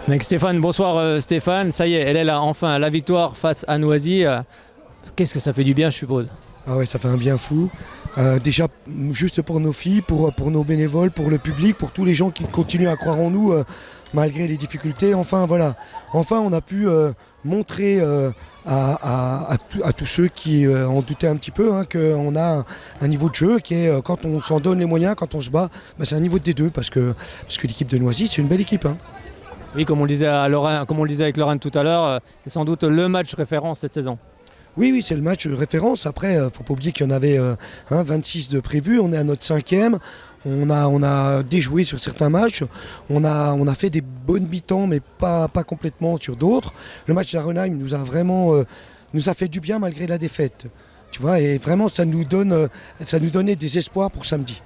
Avec Stéphane, bonsoir Stéphane, ça y est, elle est là, enfin, la victoire face à Noisy. Qu'est-ce que ça fait du bien, je suppose? Ah ouais, ça fait un bien fou. Déjà, juste pour nos filles, pour nos bénévoles, pour le public, pour tous les gens qui continuent à croire en nous malgré les difficultés. Enfin, voilà. Enfin, on a pu montrer à tous ceux qui en doutaient un petit peu qu'on a un niveau de jeu qui est, quand on s'en donne les moyens, quand on se bat, c'est un niveau de D2 parce que l'équipe de Noisy, c'est une belle équipe. Oui, comme on le disait avec Lorraine tout à l'heure, c'est sans doute le match référence cette saison. Oui, c'est le match référence. Après, il ne faut pas oublier qu'il y en avait 26 de prévus. On est à notre 5e. On a déjoué sur certains matchs. On a fait des bonnes mi-temps, mais pas complètement sur d'autres. Le match d'Arenheim nous a vraiment nous a fait du bien malgré la défaite. Tu vois, et vraiment, ça nous donnait des espoirs pour samedi.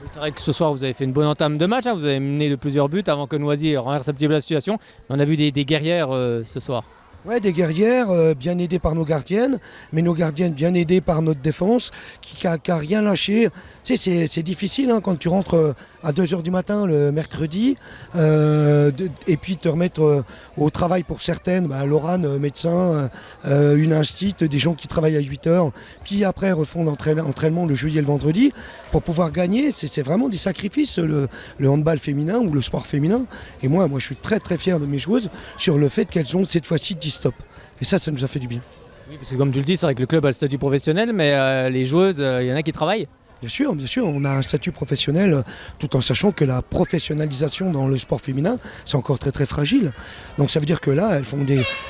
Oui, c'est vrai que ce soir, vous avez fait une bonne entame de match. Vous avez mené de plusieurs buts avant que Noisy renverse un petit peu la situation. On a vu des guerrières ce soir. Ouais, des guerrières bien aidées par nos gardiennes, mais nos gardiennes bien aidées par notre défense qui a rien lâché. Tu sais, c'est difficile quand tu rentres à 2h du matin le mercredi et puis te remettre au travail pour certaines, Laurane, médecin, une instite, des gens qui travaillent à 8h, puis après refont l'entraînement le jeudi et le vendredi pour pouvoir gagner. C'est vraiment des sacrifices, le handball féminin ou le sport féminin. Et moi je suis très très fier de mes joueuses sur le fait qu'elles ont cette fois-ci 10 stops. Et ça nous a fait du bien. Oui, parce que comme tu le dis, c'est vrai que le club a le statut professionnel, mais les joueuses, il y en a qui travaillent. Bien sûr, on a un statut professionnel tout en sachant que la professionnalisation dans le sport féminin, c'est encore très très fragile. Donc ça veut dire que là,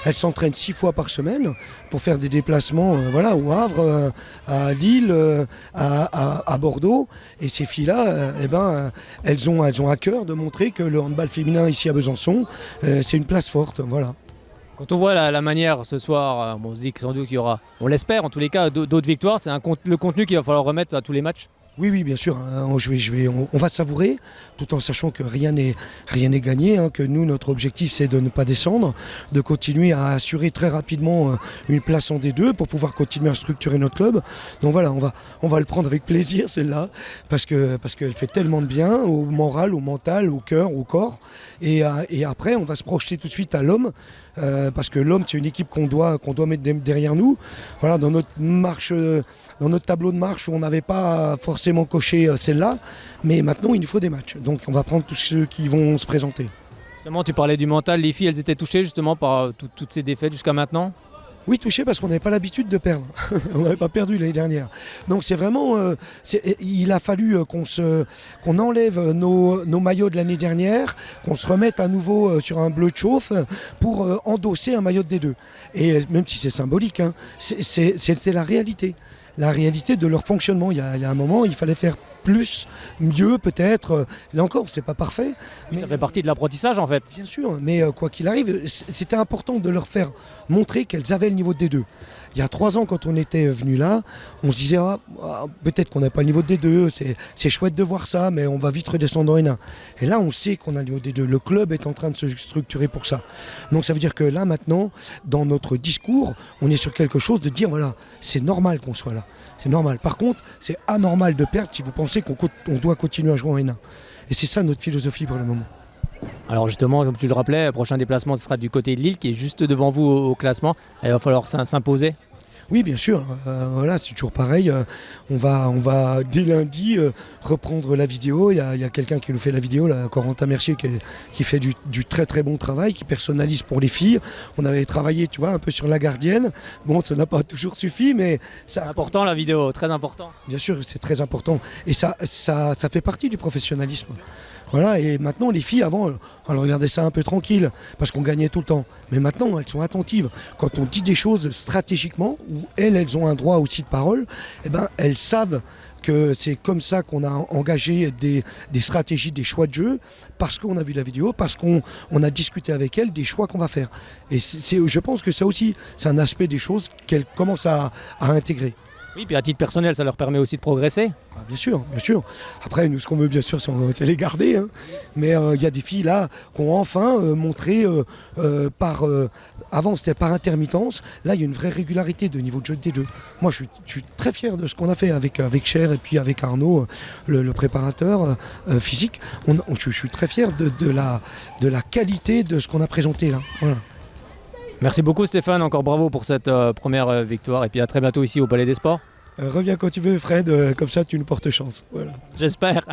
elles s'entraînent 6 fois par semaine pour faire des déplacements au Havre, à Lille, à Bordeaux. Et ces filles-là, elles ont à cœur de montrer que le handball féminin ici à Besançon, c'est une place forte. Voilà. Quand on voit la manière ce soir, on se dit que sans doute qu'il y aura, on l'espère en tous les cas, d'autres victoires. C'est le contenu qu'il va falloir remettre à tous les matchs. Oui, bien sûr. On va savourer, tout en sachant que rien n'est gagné. Que nous, notre objectif, c'est de ne pas descendre, de continuer à assurer très rapidement une place en D2 pour pouvoir continuer à structurer notre club. Donc voilà, on va le prendre avec plaisir, celle-là, parce qu'elle fait tellement de bien au moral, au mental, au cœur, au corps. Et après, on va se projeter tout de suite à l'homme, parce que l'homme, c'est une équipe qu'on doit mettre derrière nous. Voilà, dans notre tableau de marche où on n'avait pas forcément coché celle-là, mais maintenant il nous faut des matchs. Donc on va prendre tous ceux qui vont se présenter. Justement, tu parlais du mental, les filles, elles étaient touchées justement par toutes ces défaites jusqu'à maintenant? Oui, touché parce qu'on n'avait pas l'habitude de perdre. On n'avait pas perdu l'année dernière. Donc c'est vraiment... il a fallu qu'on enlève nos maillots de l'année dernière, qu'on se remette à nouveau sur un bleu de chauffe pour endosser un maillot de D2. Et même si c'est symbolique, c'était la réalité. La réalité de leur fonctionnement. Il y a un moment, il fallait faire plus, mieux peut-être. Là encore, c'est pas parfait. Mais ça fait partie de l'apprentissage en fait. Bien sûr, mais quoi qu'il arrive, c'était important de leur faire montrer qu'elles avaient le niveau de D2. Il y a 3 ans, quand on était venu là, on se disait peut-être qu'on n'a pas le niveau de D2, c'est chouette de voir ça, mais on va vite redescendre en N1. Et là, on sait qu'on a le niveau de D2. Le club est en train de se structurer pour ça. Donc ça veut dire que là, maintenant, dans notre discours, on est sur quelque chose de dire, voilà, c'est normal qu'on soit là. C'est normal. Par contre, c'est anormal de perdre si vous pensez qu'on doit continuer à jouer en N1. Et c'est ça notre philosophie pour le moment. Alors justement, comme tu le rappelais, le prochain déplacement ce sera du côté de Lille qui est juste devant vous au classement. Il va falloir s'imposer. Oui, bien sûr. Voilà, c'est toujours pareil. On va dès lundi reprendre la vidéo. Il y a quelqu'un qui nous fait la vidéo, Corentin Mercier, qui fait du très très bon travail, qui personnalise pour les filles. On avait travaillé, tu vois, un peu sur la gardienne. Bon, ça n'a pas toujours suffi, mais c'est important la vidéo, très important. Bien sûr, c'est très important. Et ça fait partie du professionnalisme. Voilà, et maintenant les filles, avant, elles regardaient ça un peu tranquille, parce qu'on gagnait tout le temps. Mais maintenant, elles sont attentives. Quand on dit des choses stratégiquement, où elles ont un droit aussi de parole, elles savent que c'est comme ça qu'on a engagé des stratégies, des choix de jeu, parce qu'on a vu la vidéo, parce qu'on a discuté avec elles des choix qu'on va faire. Et je pense que ça aussi, c'est un aspect des choses qu'elles commencent à intégrer. Oui, puis à titre personnel, ça leur permet aussi de progresser. Ah, bien sûr, bien sûr. Après, nous, ce qu'on veut, bien sûr, c'est les garder. Hein. Mais il y a des filles là qui ont enfin montré avant, c'était par intermittence. Là, il y a une vraie régularité de niveau de jeu des deux. Moi, je suis très fier de ce qu'on a fait avec Cher et puis avec Arnaud, le préparateur physique. Je suis très fier de la qualité de ce qu'on a présenté là. Voilà. Merci beaucoup Stéphane, encore bravo pour cette première victoire et puis à très bientôt ici au Palais des Sports. Reviens quand tu veux Fred, comme ça tu nous portes chance. Voilà. J'espère.